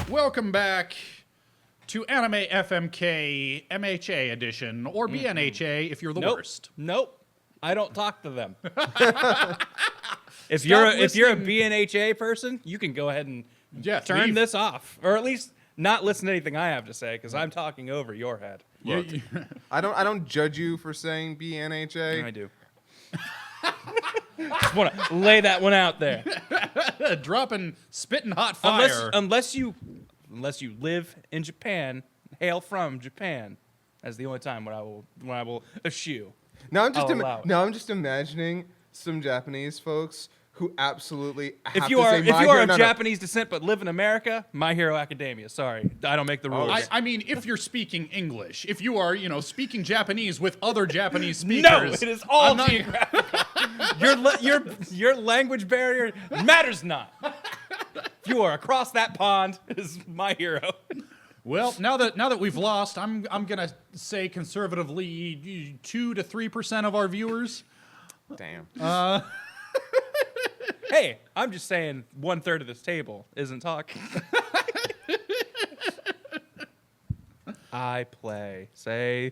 Welcome back to Anime FMK MHA edition, or BNHA if you're the worst. Nope. I don't talk to them. If you're a BNHA person, you can go ahead and turn this off, or at least not listen to anything I have to say, because I'm talking over your head. Look, I don't judge you for saying BNHA. I do. Just want to lay that one out there. Dropping spitting hot fire. Unless you live in Japan, hail from Japan. That's the only time when I will eschew. Now I'm just imagining some Japanese folks who absolutely have if you are of Japanese descent but live in America, My Hero Academia. Sorry, I don't make the rules. I mean, if you're speaking English, if you are, speaking Japanese with other Japanese speakers. No, it is all geographical. Your language barrier matters not. If you are across that pond, it is My Hero. Well, now that we've lost, I'm gonna say conservatively 2 to 3% of our viewers. Damn. Hey, I'm just saying 1/3 of this table isn't talking. I play. Say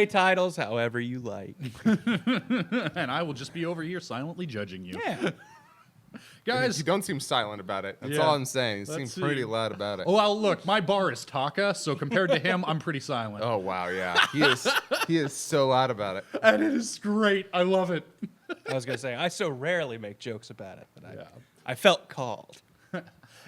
titles however you like. And I will just be over here silently judging you. Yeah. Guys, you don't seem silent about it. That's all I'm saying. You seem pretty loud about it. Oh, well, look, my bar is Taka, so compared to him, I'm pretty silent. Oh, wow, yeah. He is so loud about it. And it is great. I love it. I was going to say, I so rarely make jokes about it, but I felt called.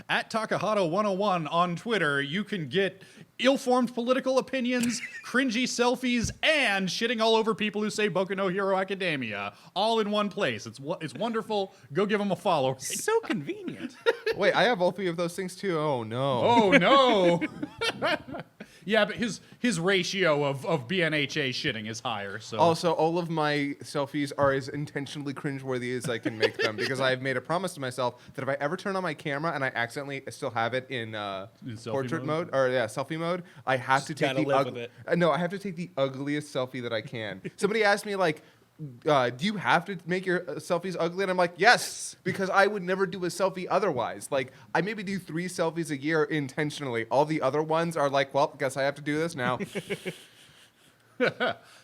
At Takahata101 on Twitter, you can get ill-formed political opinions, cringy selfies, and shitting all over people who say Boku no Hero Academia, all in one place. It's wonderful. Go give them a follow. So convenient. Wait, I have all 3 of those things too? Oh, no. Oh, no. Yeah, but his ratio of BNHA shitting is higher. So also, all of my selfies are as intentionally cringeworthy as I can make them, because I have made a promise to myself that if I ever turn on my camera and I accidentally still have it in portrait mode, or selfie mode, I have to take I have to take the ugliest selfie that I can. Somebody asked me do you have to make your selfies ugly? And I'm like, yes, because I would never do a selfie otherwise. Like, I maybe do 3 selfies a year intentionally. All the other ones are like, well, guess I have to do this now.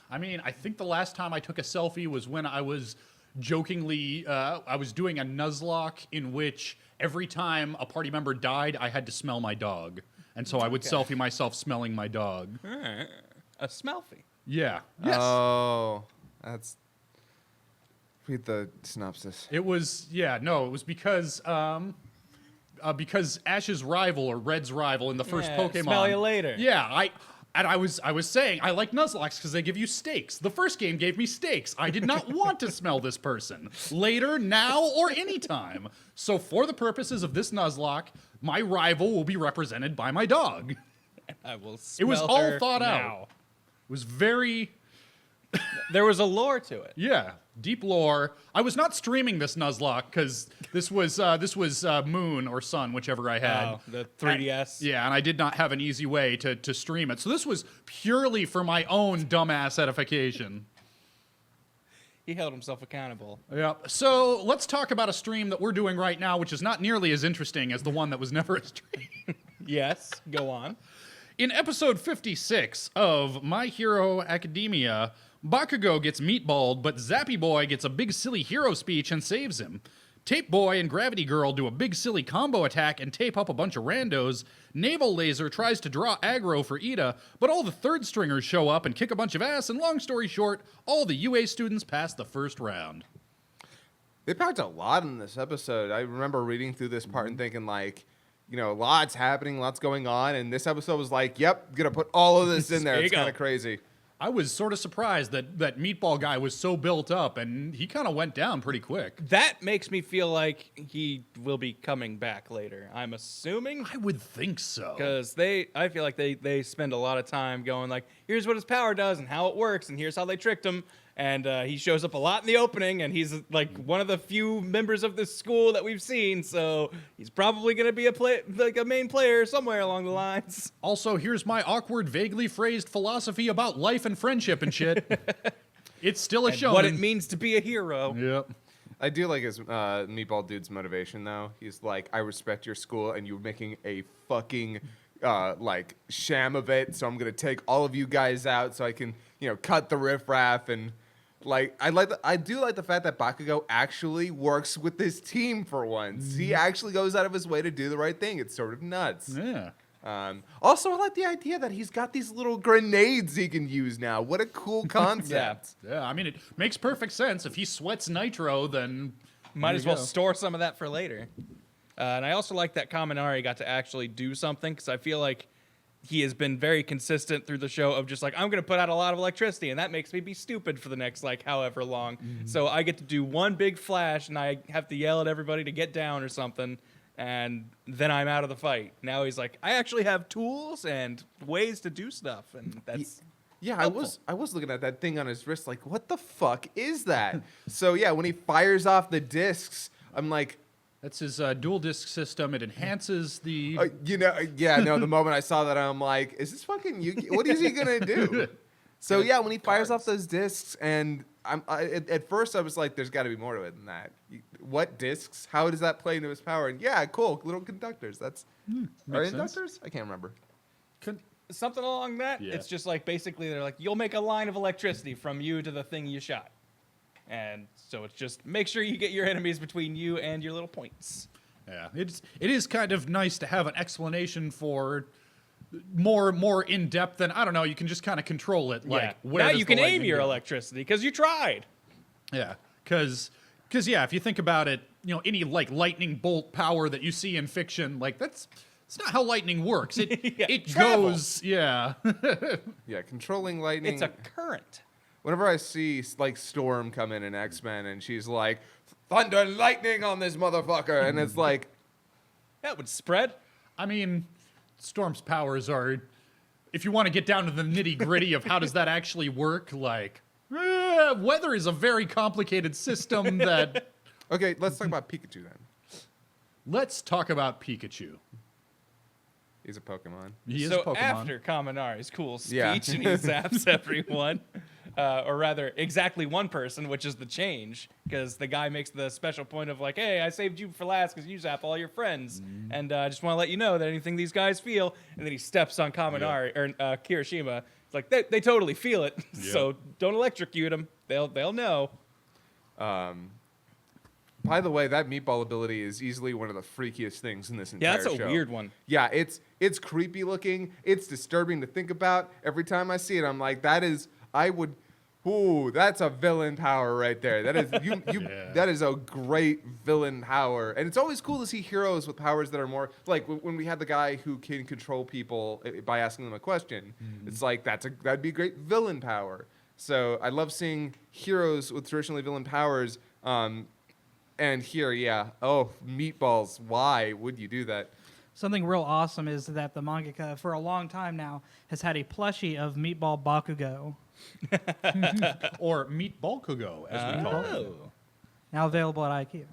I mean, I think the last time I took a selfie was when I was jokingly, I was doing a Nuzlocke in which every time a party member died, I had to smell my dog. And so I would selfie myself smelling my dog. A smelfie. Yeah. Yes. Oh, that's... Read the synopsis. It was, it was because Ash's rival or Red's rival in the first Pokemon. Smell you later. Yeah, I was saying I like Nuzlocke because they give you steaks. The first game gave me steaks. I did not want to smell this person later, now, or anytime. So for the purposes of this Nuzlocke, my rival will be represented by my dog. I will smell It was all her thought now. out. It was very... There was a lore to it. Yeah, deep lore. I was not streaming this Nuzlocke because this was Moon or Sun, whichever I had. Oh, the 3DS. And I did not have an easy way to stream it. So this was purely for my own dumbass edification. He held himself accountable. Yeah. So let's talk about a stream that we're doing right now, which is not nearly as interesting as the one that was never a stream. Yes, go on. In episode 56 of My Hero Academia, Bakugo gets meatballed, but Zappy Boy gets a big silly hero speech and saves him. Tape Boy and Gravity Girl do a big silly combo attack and tape up a bunch of randos. Naval Laser tries to draw aggro for Ida, but all the third stringers show up and kick a bunch of ass, and long story short, all the UA students pass the first round. They packed a lot in this episode. I remember reading through this part and thinking, lots happening, lots going on, and this episode was like, yep, gonna put all of this in there. It's kind of crazy. I was sort of surprised that Meatball guy was so built up, and he kind of went down pretty quick. That makes me feel like he will be coming back later. I'm assuming. I would think so. Because I feel like they spend a lot of time going like, here's what his power does and how it works, and here's how they tricked him. And he shows up a lot in the opening, and he's like one of the few members of this school that we've seen, so he's probably going to be a main player somewhere along the lines. Also, here's my awkward, vaguely phrased philosophy about life and friendship and shit. It's still a show. What it means to be a hero. Yep. I do like his Meatball Dude's motivation, though. He's like, I respect your school, and you're making a fucking like sham of it. So I'm gonna take all of you guys out, so I can, cut the riffraff. And like, I do like the fact that Bakugo actually works with this team for once. He actually goes out of his way to do the right thing. It's sort of nuts. Yeah. Also, I like the idea that he's got these little grenades he can use now. What a cool concept. Yeah, I mean, it makes perfect sense. If he sweats nitro, then might as well store some of that for later. And I also like that Kaminari got to actually do something, because I feel like he has been very consistent through the show of just like, I'm going to put out a lot of electricity, and that makes me be stupid for the next, like, however long. So I get to do one big flash, and I have to yell at everybody to get down or something, and then I'm out of the fight. Now he's like, I actually have tools and ways to do stuff, and that's... Yeah, helpful. I was looking at that thing on his wrist like, what the fuck is that? So yeah, when he fires off the discs, I'm like... That's his dual disc system. It enhances the... the moment I saw that, I'm like, is this fucking Yugi? What is he going to do? So yeah, when he fires off those discs, and at first I was like, there's got to be more to it than that. What discs? How does that play into his power? And yeah, cool, little conductors. That's... Are sense. inductors? I can't remember. Something along that. Yeah. It's just like, basically, they're like, you'll make a line of electricity from you to the thing you shot. And so it's just make sure you get your enemies between you and your little points. Yeah, it is kind of nice to have an explanation for more in depth than, I don't know, you can just kind of control it. Like, where now does you the can aim lightning your go? electricity because you tried. Yeah, because yeah, if you think about it, any like lightning bolt power that you see in fiction, like it's not how lightning works. It travel. goes, yeah. Yeah, controlling lightning. It's a current. Whenever I see like Storm come in X-Men and she's like, thunder and lightning on this motherfucker, and it's like, That would spread. I mean, Storm's powers are, if you want to get down to the nitty gritty of how does that actually work, like, weather is a very complicated system that... okay, let's talk about Pikachu then. Let's talk about Pikachu. He's a Pokemon. He is So a Pokemon. after Kaminari's cool speech Yeah. and he zaps everyone, or rather, exactly one person, which is the change, because the guy makes the special point of like, hey, I saved you for last because you zap all your friends, and I just want to let you know that anything these guys feel, and then he steps on Kaminari or Kirishima. It's like they totally feel it, so don't electrocute them. They'll know. By the way, that meatball ability is easily one of the freakiest things in this entire show. Yeah, that's a weird one. Yeah, it's creepy looking. It's disturbing to think about. Every time I see it, I'm like, that's a villain power right there. That is that is a great villain power. And it's always cool to see heroes with powers that are more like when we had the guy who can control people by asking them a question. It's like that'd be a great villain power. So I love seeing heroes with traditionally villain powers. And here, meatballs. Why would you do that? Something real awesome is that the mangaka, for a long time now, has had a plushie of Meatball Bakugo, Or Meatball Kugo, as we call it. now available at IKEA.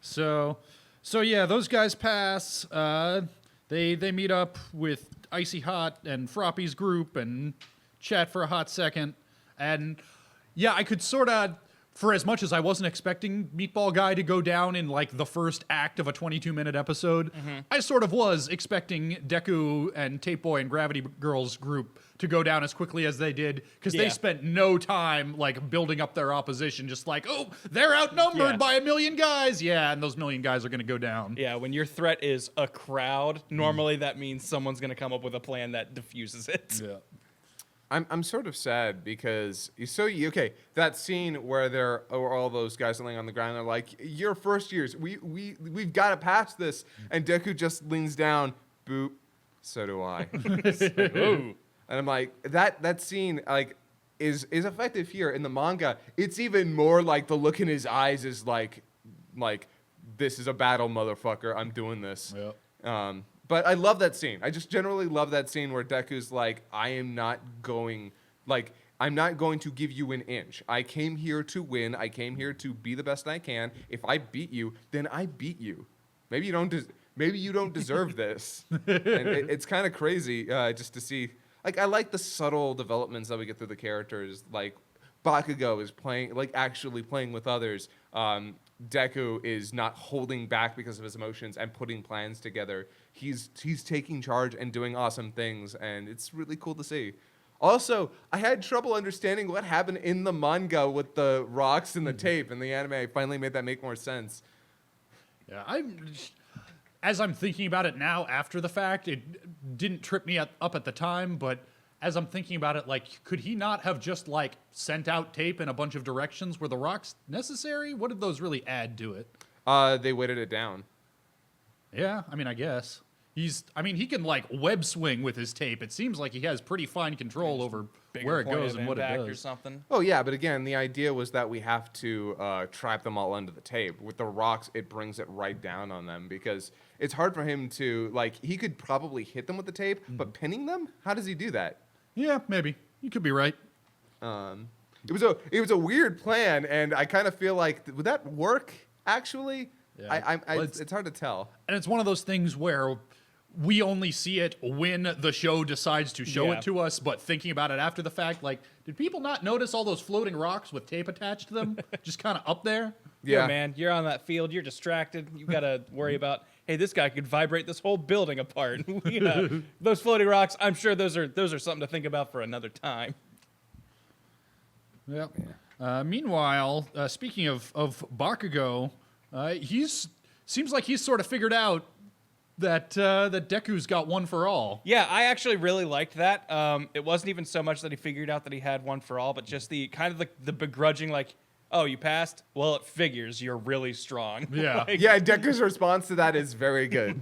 So yeah, those guys pass. They meet up with Icy Hot and Froppy's group and chat for a hot second. And yeah, I could sort of, for as much as I wasn't expecting Meatball Guy to go down in like the first act of a 22-minute episode, I sort of was expecting Deku and Tape Boy and Gravity Girl's group to go down as quickly as they did, because they spent no time like building up their opposition, just like, oh, they're outnumbered by 1 million guys. Yeah, and those 1 million guys are going to go down. Yeah, when your threat is a crowd, normally that means someone's going to come up with a plan that diffuses it. Yeah. I'm sort of sad because that scene where there are all those guys laying on the ground, they're like, "You're first years. We've got to pass this." And Deku just leans down, boop. So do I. Ooh. And I'm like, that scene like is effective here. In the manga, it's even more like the look in his eyes is like this is a battle, motherfucker. I'm doing this. Yeah. But I love that scene. I just generally love that scene where Deku's like, I'm not going to give you an inch. I came here to win. I came here to be the best I can. If I beat you, then I beat you. Maybe you don't deserve this. And it's kind of crazy just to see. Like, I like the subtle developments that we get through the characters. Like Bakugo is playing, like actually playing with others, Deku is not holding back because of his emotions and putting plans together. He's taking charge and doing awesome things, and it's really cool to see. Also, I had trouble understanding what happened in the manga with the rocks and the tape, and the anime finally made that make more sense. Yeah, as I'm thinking about it now after the fact, it didn't trip me up at the time, but as I'm thinking about it, like, could he not have just, like, sent out tape in a bunch of directions? Were the rocks necessary? What did those really add to it? They weighted it down. Yeah, I mean, I guess. He can, like, web swing with his tape. It seems like he has pretty fine control over where it goes and what it does. Or something. Oh, yeah, but again, the idea was that we have to trap them all under the tape. With the rocks, it brings it right down on them because it's hard for him to, like, he could probably hit them with the tape, but pinning them? How does he do that? Yeah, maybe. You could be right. It was a weird plan, and I kind of feel like, would that work, actually? Yeah. It's hard to tell. And it's one of those things where we only see it when the show decides to show it to us, but thinking about it after the fact, like, did people not notice all those floating rocks with tape attached to them? Just kind of up there? Yeah, man, you're on that field, you're distracted, you gotta worry about, hey, this guy could vibrate this whole building apart. Those floating rocks, I'm sure those are something to think about for another time. Yep. Meanwhile, speaking of Bakugo, seems like he's sort of figured out that Deku's got one for all. Yeah, I actually really liked that. It wasn't even so much that he figured out that he had one for all, but just the kind of the begrudging, like, oh, you passed? Well, it figures you're really strong. Yeah. Yeah, Deku's response to that is very good.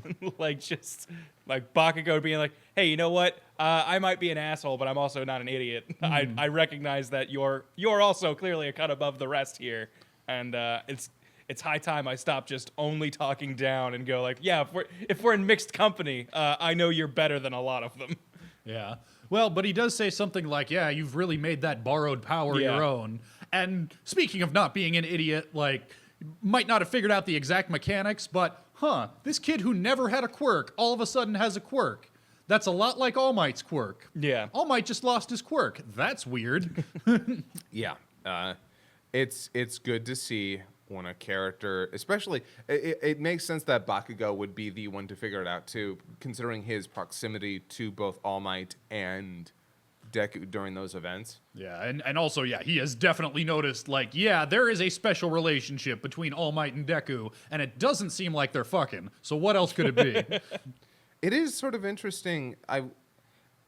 just like Bakugo being like, hey, you know what? I might be an asshole, but I'm also not an idiot. I recognize that you're also clearly a cut above the rest here, and it's high time I stop just only talking down and go like, yeah, if we're in mixed company, I know you're better than a lot of them. Yeah. Well, but he does say something like, yeah, you've really made that borrowed power your own. And speaking of not being an idiot, like, might not have figured out the exact mechanics, but, this kid who never had a quirk all of a sudden has a quirk. That's a lot like All Might's quirk. Yeah. All Might just lost his quirk. That's weird. Yeah. It's good to see when a character, especially, it makes sense that Bakugo would be the one to figure it out too, considering his proximity to both All Might and Deku during those events. Yeah, and also, yeah, he has definitely noticed, like, yeah, there is a special relationship between All Might and Deku, and it doesn't seem like they're fucking. So what else could it be? It is sort of interesting.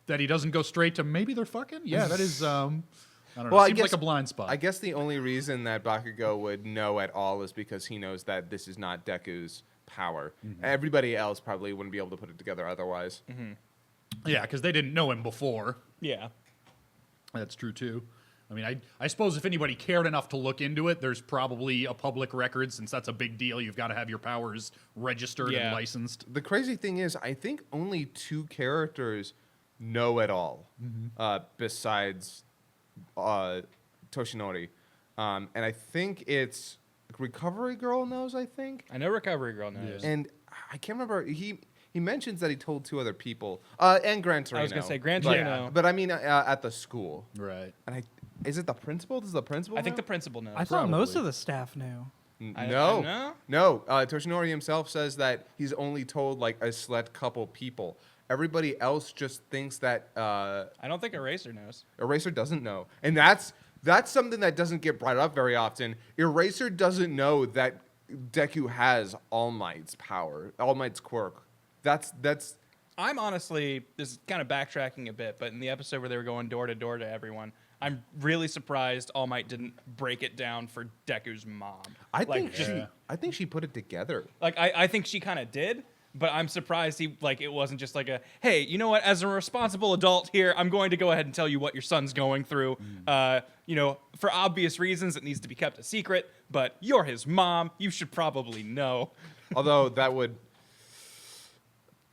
That he doesn't go straight to maybe they're fucking? Yeah, that is, I don't know, Well, seems like a blind spot. I guess the only reason that Bakugo would know at all is because he knows that this is not Deku's power. Mm-hmm. Everybody else probably wouldn't be able to put it together otherwise. Mm-hmm. Yeah, because they didn't know him before. Yeah. That's true, too. I mean, I suppose if anybody cared enough to look into it, there's probably a public record, since that's a big deal. You've got to have your powers registered and licensed. The crazy thing is, I think only 2 characters know at all, besides Toshinori. And I think it's Recovery Girl knows, I think. I know Recovery Girl knows. And I can't remember. He mentions that he told 2 other people. And Gran Torino. I was going to say Gran Torino. But I mean at the school. Right. And is it the principal? Does the principal I think know? the principal knows. I thought most of the staff knew. No. Toshinori himself says that he's only told like a select couple people. Everybody else just thinks that I don't think Eraser knows. Eraser doesn't know. And that's something that doesn't get brought up very often. Eraser doesn't know that Deku has All Might's power, All Might's quirk. That's I'm honestly, this is kind of backtracking a bit, but in the episode where they were going door to door to everyone, I'm really surprised All Might didn't break it down for Deku's mom. I think she put it together. Like I think she kind of did, but I'm surprised it wasn't just like a, hey, you know what? As a responsible adult here, I'm going to go ahead and tell you what your son's going through. For obvious reasons, it needs to be kept a secret. But you're his mom. You should probably know. Although that would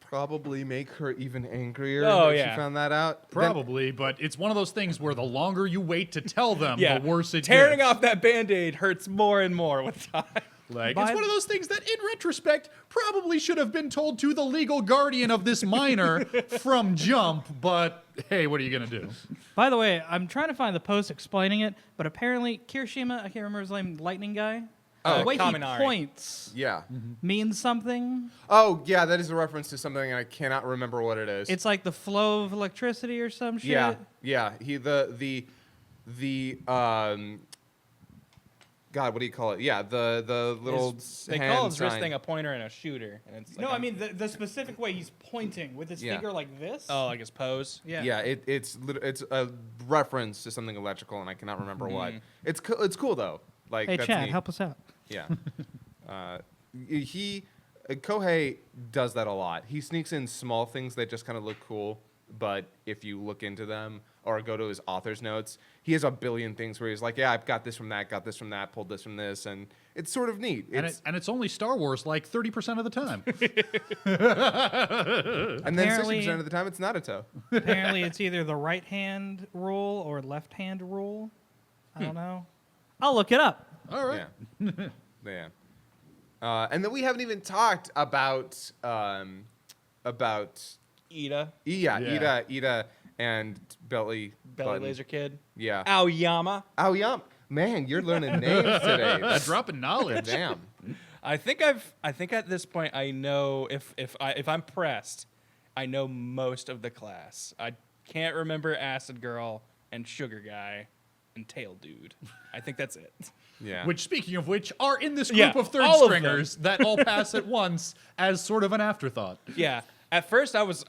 probably make her even angrier if she found that out. Probably, but it's one of those things where the longer you wait to tell them, the worse it Tearing gets. off that Band-Aid hurts more and more with time. Like, By- it's one of those things that, in retrospect, probably should have been told to the legal guardian of this minor from jump, but hey, what are you going to do? By the way, I'm trying to find the post explaining it, but apparently Kirishima, I can't remember his name, Lightning Guy. Oh, the way Kaminari. he points Yeah. means something. Oh, yeah, that is a reference to something I cannot remember what it is. It's like the flow of electricity or some shit. Yeah. He the God, what do you call it? Yeah, the little They hand call his wrist sign. thing a pointer and a shooter. And it's No, like I mean the specific way he's pointing with his Yeah. finger like this. oh, like his pose. yeah. Yeah, it's a reference to something electrical, and I cannot remember what. It's cool though. Like, Hey, that's Chad, neat. help us out. Yeah. Kohei does that a lot. He sneaks in small things that just kind of look cool, but if you look into them or go to his author's notes, he has a billion things where he's like, yeah, I've got this from that, pulled this from this, and it's sort of neat. And it's only Star Wars like 30% of the time. And then Apparently- 60% of the time, it's Naruto. Apparently, it's either the right hand rule or left hand rule. I don't know. I'll look it up. All right. Yeah. And then we haven't even talked about Ida, Ida and Belly Button. Laser Kid. Yeah. Aoyama. Aoyama. Man, you're learning names today. That's dropping knowledge. Damn. I think at this point I know if I'm pressed, I know most of the class. I can't remember Acid Girl and Sugar Guy and Tail Dude. I think that's it. Yeah. Which, speaking of which, are in this group Yeah, of third all of them. stringers that all pass at once as sort of an afterthought. Yeah. At first I was,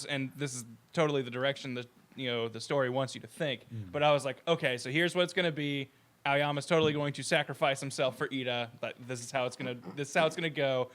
and this is totally the direction that the story wants you to think. But I was like, okay, so here's what it's gonna be. Aoyama's totally going to sacrifice himself for Ida. But this is how it's gonna go.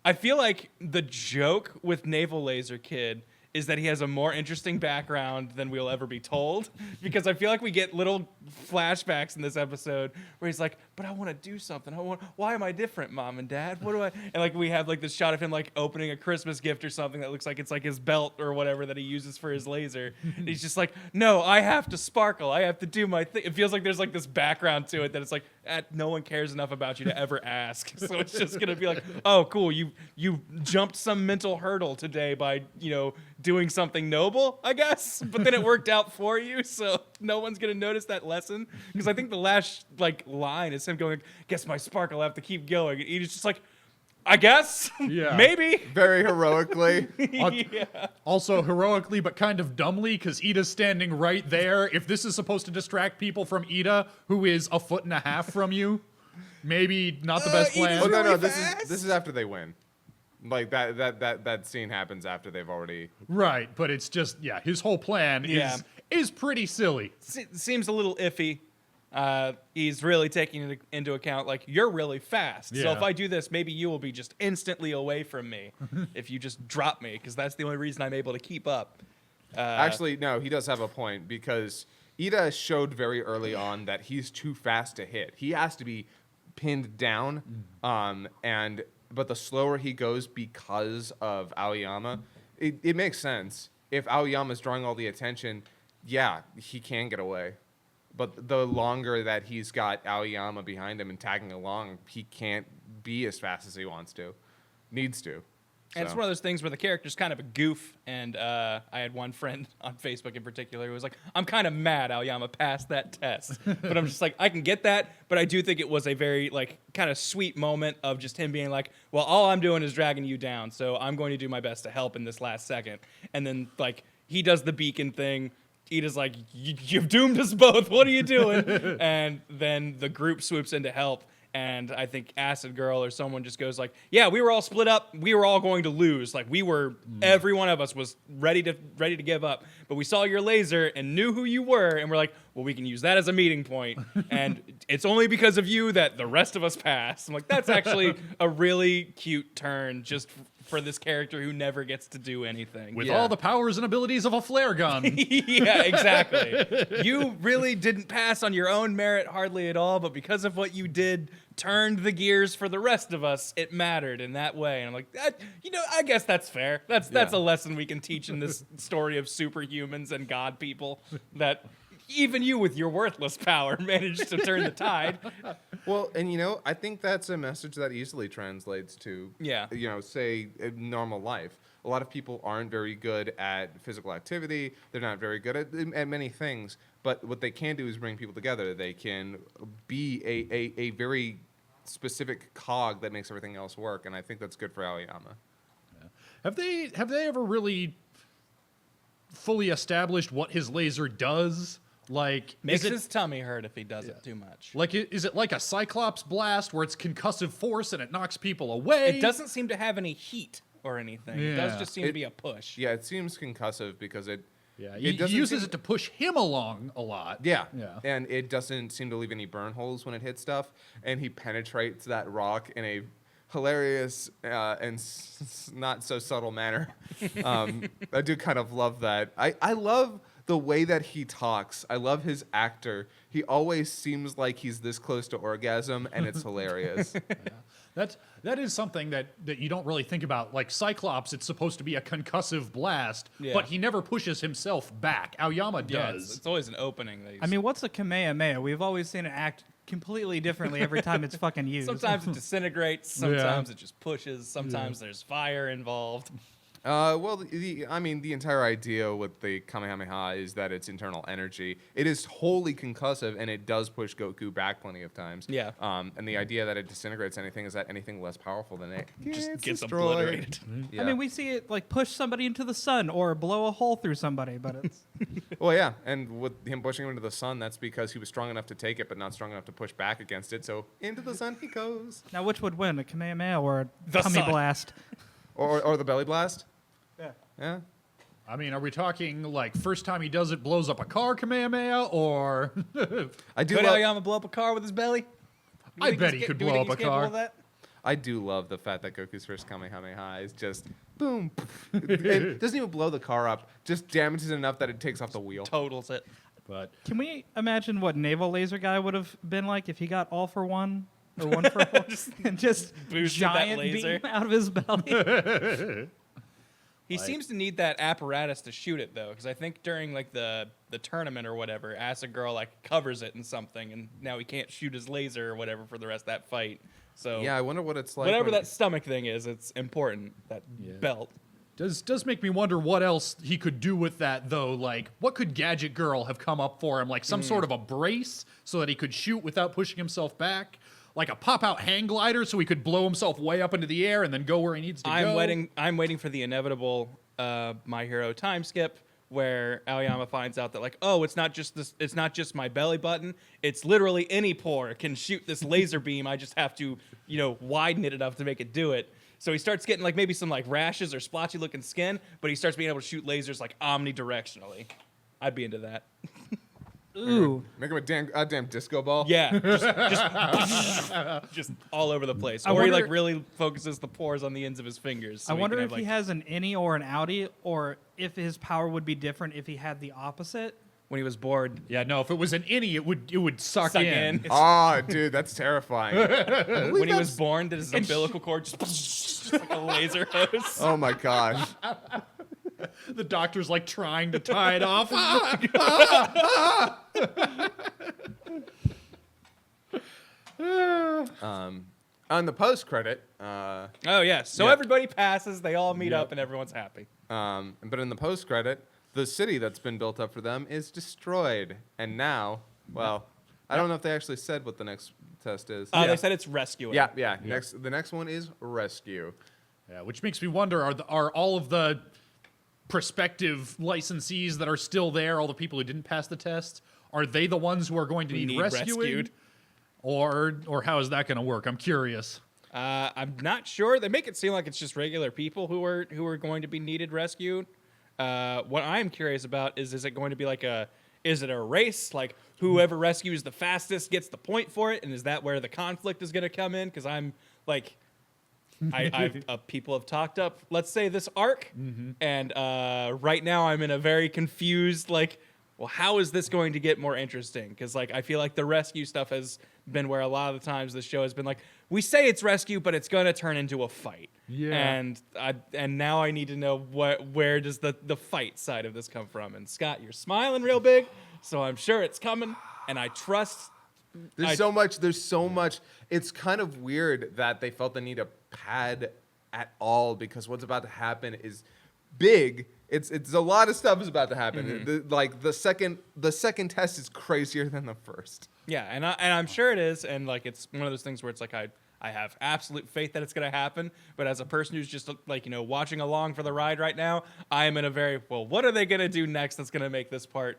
I feel like the joke with Naval Laser Kid is that he has a more interesting background than we'll ever be told, because I feel like we get little flashbacks in this episode where he's like, but I want to do something. Why am I different, Mom and Dad? What do I? And like we have like this shot of him like opening a Christmas gift or something that looks like it's like his belt or whatever that he uses for his laser. And he's just like, no, I have to sparkle. I have to do my thing. It feels like there's like this background to it that it's like, no one cares enough about you to ever ask. So it's just gonna be like, oh, cool, you jumped some mental hurdle today by doing something noble, I guess, but then it worked out for you, so no one's gonna notice that lesson. Because I think the last line is him going, "Guess my sparkle, I have to keep going." And he's just like, "I guess, Yeah. maybe." Very heroically. Yeah. Also heroically, but kind of dumbly, because Ida's standing right there. If this is supposed to distract people from Ida, who is 1.5 feet from you, maybe not the best plan. Oh no, really this fast. is after they win. Like that scene happens after they've already. Right, but it's just, his whole plan is pretty silly. Seems a little iffy. He's really taking it into account, like, you're really fast. So Yeah. if I do this, maybe you will be just instantly away from me if you just drop me, because that's the only reason I'm able to keep up. Actually, no, he does have a point, because Ida showed very early on that he's too fast to hit. He has to be pinned down, but the slower he goes because of Aoyama, it makes sense. If Aoyama's drawing all the attention, he can get away. But the longer that he's got Aoyama behind him and tagging along, he can't be as fast as he needs to. And it's one of those things where the character's kind of a goof, and I had one friend on Facebook in particular who was like, I'm kind of mad Aoyama passed that test. But I'm just like, I can get that, but I do think it was a very, kind of sweet moment of just him being like, well, all I'm doing is dragging you down, so I'm going to do my best to help in this last second. And then, he does the beacon thing. Ida's like, you've doomed us both. What are you doing? And then the group swoops in to help. And I think Acid Girl or someone just goes like, yeah, we were all split up. We were all going to lose. Every one of us was ready to give up. But we saw your laser and knew who you were. And we're like, well, we can use that as a meeting point. And it's only because of you that the rest of us passed. I'm like, that's actually a really cute turn just for this character who never gets to do anything. With all the powers and abilities of a flare gun. Yeah, exactly. You really didn't pass on your own merit hardly at all, but because of what you did, turned the gears for the rest of us, it mattered in that way. And I'm like, I guess that's fair. That's a lesson we can teach in this story of superhumans and god people, that even you with your worthless power managed to turn the tide. Well, and I think that's a message that easily translates to, Yeah. Say normal life. A lot of people aren't very good at physical activity. They're not very good at many things. But what they can do is bring people together. They can be a very specific cog that makes everything else work. And I think that's good for Aoyama. Have they ever really fully established what his laser does? Like, Makes his tummy hurt if he does it too much. Like, is it like a Cyclops blast where it's concussive force and it knocks people away? It doesn't seem to have any heat or anything. It does just seem to be a push. Yeah, it seems concussive because it he uses it to push him along a lot. Yeah. Yeah. And it doesn't seem to leave any burn holes when it hits stuff. And he penetrates that rock in a hilarious and not so subtle manner. I do kind of love that. I love the way that he talks. I love his actor. He always seems like he's this close to orgasm, and it's hilarious. That is something that you don't really think about. Like Cyclops, it's supposed to be a concussive blast, but he never pushes himself back. Aoyama does. It's always an opening. I mean, what's a Kamehameha? We've always seen it act completely differently every time it's fucking used. Sometimes it disintegrates. Sometimes it just pushes. Sometimes there's fire involved. Well, the entire idea with the Kamehameha is that it's internal energy. It is wholly concussive, and it does push Goku back plenty of times. Yeah. And the idea that it disintegrates anything is that anything less powerful than it Just gets destroyed. obliterated. Yeah. I mean, we see it like push somebody into the sun or blow a hole through somebody, but it's Well, yeah, and with him pushing him into the sun, that's because he was strong enough to take it, but not strong enough to push back against it. So into the sun he goes. now which would win, a Kamehameha or a The tummy sun. blast? Or the belly blast. Yeah. Yeah. I mean, are we talking like first time he does it blows up a car Kamehameha, or I do Could love. Aoyama blow up a car with his belly? I bet he could Do we blow think up a he's capable car. of that? I do love the fact that Goku's first Kamehameha is just boom. It doesn't even blow the car up, just damages it enough that it takes off the wheel. Totals it. But Can we imagine what Naval Laser Guy would have been like if he got all for one? Or one for all? And just boosted that giant laser. beam out of his belly? He seems to need that apparatus to shoot it though, because I think during like the tournament or whatever, Acid Girl like covers it in something, and now he can't shoot his laser or whatever for the rest of that fight. So Yeah, I wonder what it's like. whatever when- that stomach thing is, it's important. That belt. does make me wonder what else he could do with that though. Like, what could Gadget Girl have come up for him? Like some sort of a brace so that he could shoot without pushing himself back. Like a pop-out hang glider so he could blow himself way up into the air and then go where he needs to go. I'm waiting for the inevitable My Hero time skip where Aoyama finds out that like, oh, it's not just my belly button. It's literally any pore can shoot this laser beam. I just have to, widen it enough to make it do it. So he starts getting like maybe some like rashes or splotchy looking skin, but he starts being able to shoot lasers like omnidirectionally. I'd be into that. Ooh. Make him a damn disco ball. Yeah, just all over the place. I Or he wonder- like really focuses the pores on the ends of his fingers. So I wonder can if have, he like, has an innie or an outie, or if his power would be different if he had the opposite. when he was bored. Yeah, no, if it was an innie, it would suck, Suck in. in. Oh, dude, that's terrifying. When he was born, did his umbilical cord just like a laser hose? Oh my god. The doctor's like trying to tie it off. On the post credit, Oh yeah. So Yeah. everybody passes, they all meet Yep. up, and everyone's happy. but in the post credit, the city that's been built up for them is destroyed, and now, well, I don't know if they actually said what the next test is. They said it's rescuing. Yeah. The next one is rescue. Yeah, which makes me wonder: are all of the prospective licensees that are still there, all the people who didn't pass the test, are they the ones who are going to need rescuing, rescued. or how is that going to work? I'm curious. I'm not sure. They make it seem like it's just regular people who are going to be needed rescued. What I'm curious about is it going to be like is it a race? Like whoever rescues the fastest gets the point for it, and is that where the conflict is going to come in? Because I'm like, people have talked up, let's say, this arc, and right now I'm in a very confused like, well, how is this going to get more interesting? Because like I feel like the rescue stuff has been where a lot of the times the show has been like, we say it's rescue, but it's going to turn into a fight. Yeah. And now I need to know where does the fight side of this come from? And Scott, you're smiling real big. So I'm sure it's coming, and I trust. There's so much. It's kind of weird that they felt the need to pad at all because what's about to happen is big. It's a lot of stuff is about to happen. Mm-hmm. The second test is crazier than the first. Yeah, and I'm sure it is, and like it's one of those things where it's like I have absolute faith that it's gonna happen. But as a person who's just like watching along for the ride right now, I am in a very what are they gonna do next that's gonna make this part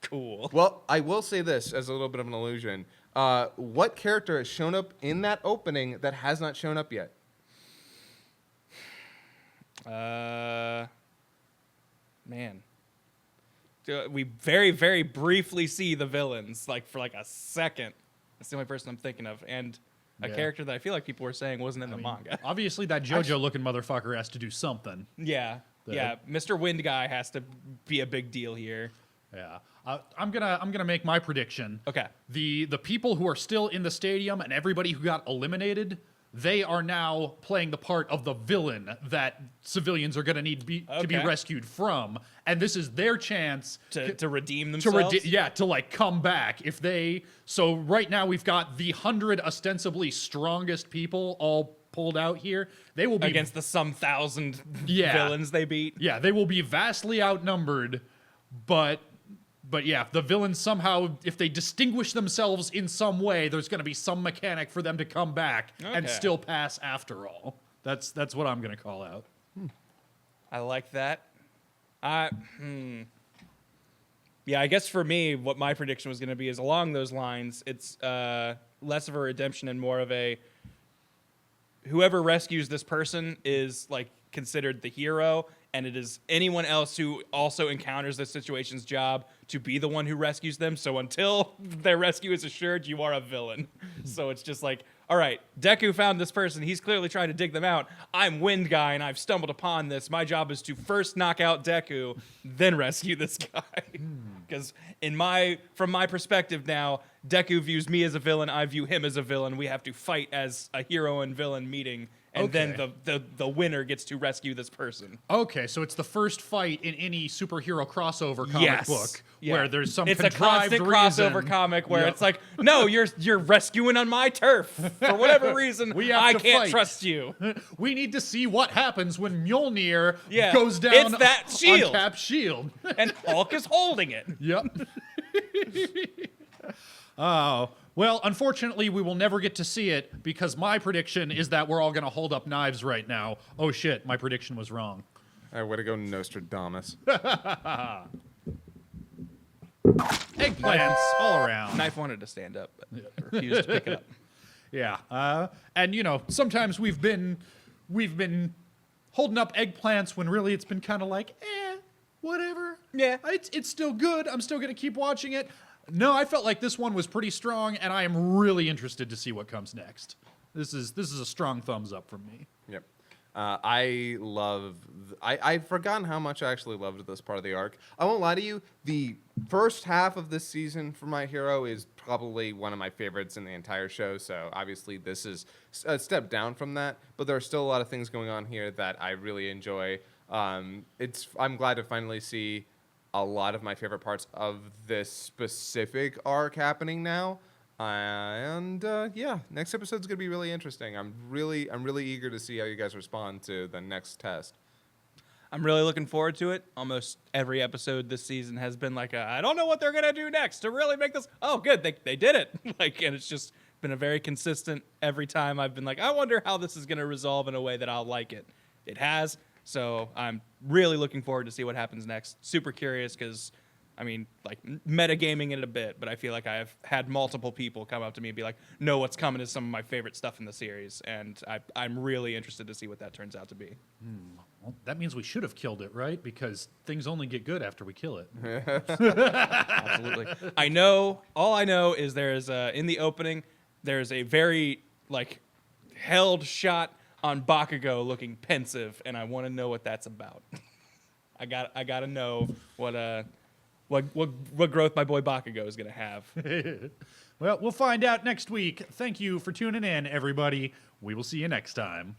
cool? Well, I will say this as a little bit of an illusion. What character has shown up in that opening that has not shown up yet? Man. We very, very briefly see the villains, like for like a second. That's the only person I'm thinking of. And a character that I feel like people were saying wasn't in the manga. Obviously, that JoJo-looking motherfucker has to do something. Yeah. Yeah. Mr. Wind Guy has to be a big deal here. Yeah. I'm gonna make my prediction. Okay. The people who are still in the stadium and everybody who got eliminated, they are now playing the part of the villain that civilians are going to need to be rescued from, and this is their chance to redeem themselves. To like come back if they. So right now we've got the 100 ostensibly strongest people all pulled out here. They will be against the some thousand villains they beat. Yeah, they will be vastly outnumbered, but yeah, if the villains somehow, if they distinguish themselves in some way, there's going to be some mechanic for them to come back and still pass after all. That's what I'm going to call out. I like that. Yeah, I guess for me, what my prediction was going to be is along those lines. It's less of a redemption and more of a whoever rescues this person is like considered the hero, and it is anyone else who also encounters this situation's job to be the one who rescues them. So until their rescue is assured, you are a villain. So it's just like, all right, Deku found this person. He's clearly trying to dig them out. I'm Wind Guy, and I've stumbled upon this. My job is to first knock out Deku, then rescue this guy. Because from my perspective now, Deku views me as a villain. I view him as a villain. We have to fight as a hero and villain meeting. And then the winner gets to rescue this person. Okay, so it's the first fight in any superhero crossover comic book where there's some it's contrived a constant crossover comic where it's like, no, you're rescuing on my turf for whatever reason. I can't trust you. We need to see what happens when Mjolnir goes down. It's that shield, uncapped shield, and Hulk is holding it. Yep. Oh. Well, unfortunately, we will never get to see it because my prediction is that we're all going to hold up knives right now. Oh, shit. My prediction was wrong. All right, way to go, Nostradamus. Eggplants all around. Knife wanted to stand up, but refused to pick it up. Yeah. And, sometimes we've been holding up eggplants when really it's been kind of like, whatever. Yeah. It's still good. I'm still going to keep watching it. No, I felt like this one was pretty strong, and I am really interested to see what comes next. This is a strong thumbs up from me. Yep. I've forgotten how much I actually loved this part of the arc. I won't lie to you, the first half of this season for My Hero is probably one of my favorites in the entire show, so obviously this is a step down from that, but there are still a lot of things going on here that I really enjoy. I'm glad to finally see a lot of my favorite parts of this specific arc happening now. Next episode's gonna be really interesting. I'm really eager to see how you guys respond to the next test. I'm really looking forward to it. Almost every episode this season has been like I don't know what they're gonna do next to really make this. Oh, good, they did it. And it's just been a very consistent. Every time I've been like, I wonder how this is gonna resolve in a way that I'll like it. It has. So I'm really looking forward to see what happens next. Super curious because, metagaming it a bit, but I feel like I've had multiple people come up to me and be like, no, what's coming is some of my favorite stuff in the series. And I'm really interested to see what that turns out to be. Well, that means we should have killed it, right? Because things only get good after we kill it. Absolutely. All I know is there's in the opening, there's a very, held shot on Bakugo looking pensive, and I want to know what that's about. I got to know what growth my boy Bakugo is gonna have. Well, we'll find out next week. Thank you for tuning in, everybody. We will see you next time.